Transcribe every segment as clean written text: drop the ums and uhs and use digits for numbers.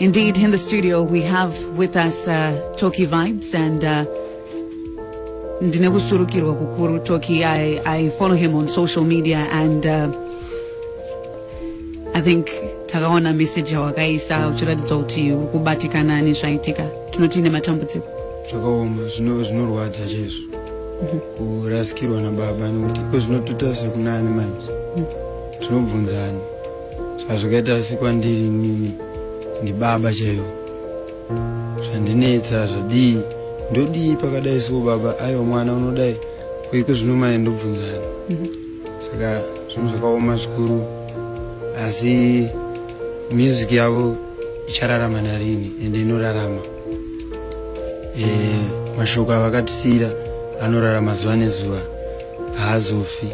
Indeed, in the studio we have with us Tocky Vibes and ndinokusurukirwa kukuru Tocky. I follow him on social media and I think takaona message wakaisa uchiratidza kuti kubatikana nezvaitika. Tinotine matambudziko zvakaoma zvinorwadza chaizvo kurasikirwa nababa nokuti kwezvinotota sekunani manje tinobvunzana zvazvakaita sekwandiri nini ndibaba chaiwo zvandinetsa zvadii ndodii pakadai so baba aiwa mwana unodai kweko zvinomaya ndobvunzana saka zvinhu zvakaoma zvikuru asi music yavo ichararama narini ende inorarama mashoko avakatisira anorarama zuva nezuva haazofi.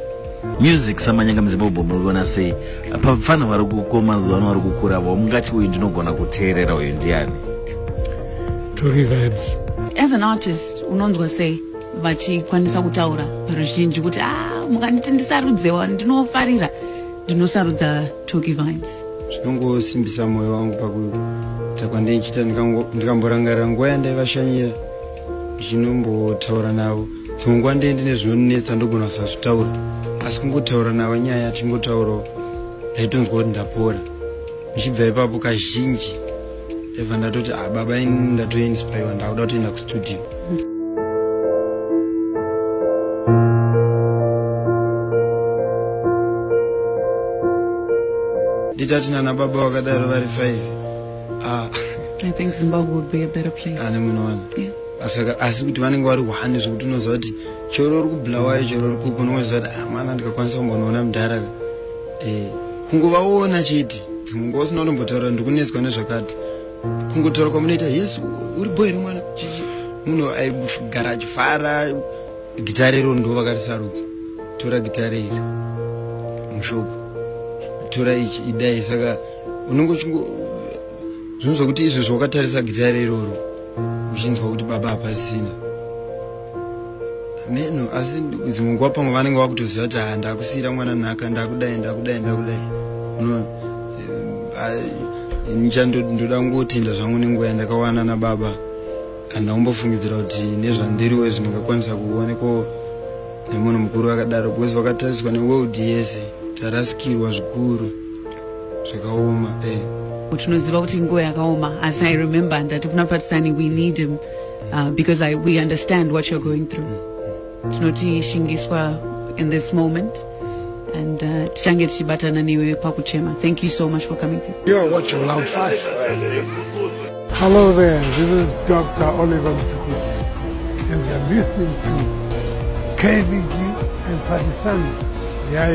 Music samanyanga mzimbabwe murikona sei pafana vari kukoma zuva vari kukura mungati uyu ndinogona kuteerera uyu ndiani? Tocky Vibes. As an artist unonzwa sei vachikwanisa kutaura ruzhinji kuti mukanditi ndisarudzewa ndinofarira ndinosarudza Tocky Vibes? Zvinongosimbisa moyo wangu pakuita kwandinchita ndikamborangarira nguva yandaivashanyira ndichinombotaura navo dzimwe nguva ndine zvinonetsa ndogona kusazvitaura asi kungotaura navo nyaya tichingotaurawo ndaitonzwa kuti ndapora. Ndichibva ipapo kazhinji ndabva ndatoti baba ini ndatoinspaiwa ndakuda kutoenda kustudio. Nditati nana baba wakadaro vari 5 I think Zimbabwe would be a better place. Munowana. Yeah. Asi kuti vanenge vari 1 zvokuti unoziva kuti choro uri kublawayo choro uri kuko unoziva kuti mwana ndikakwanisa kumbonoona mudhara kungovaona chete dzimwe nguva usina unombotaura ndikunetswa nezvakati kungotaura kwamunoita yes uri boy ri mwana munhu aigara achifara gitare iro ndo vakarisarudza tora gitare iri mushopu tora ichi idai saka unongochingo zvinhu zvokuti izvo zvawakatarisa gitare iroro uchinzwa kuti baba hapasina meno asi dzimwe nguva pamwe vanenge vakutoziva kuti ndakusiyira mwana nhaka ndakudai ndoda kungotenda zvangu nenguva yandakawana nababa handina kumbofungidzira kuti nezvandiriwe zvindingakwanisa kuonekwa nemunhu mukuru akadaro because vakatariswa neworld yese tarasikirwa zvikuru zvakaoma. Tinoziva kuti nguva yakaoma as I remember ndati kuna Patisani we need him because we understand what you're going through. Tinoti shingiswa in this moment and tichange tichibatana newe pakuchema. Thank you so much for coming through. You're watching Loud 5. Hello there, this is Dr. Oliver Tuku and you're listening to KVG and Patisani. Yeah.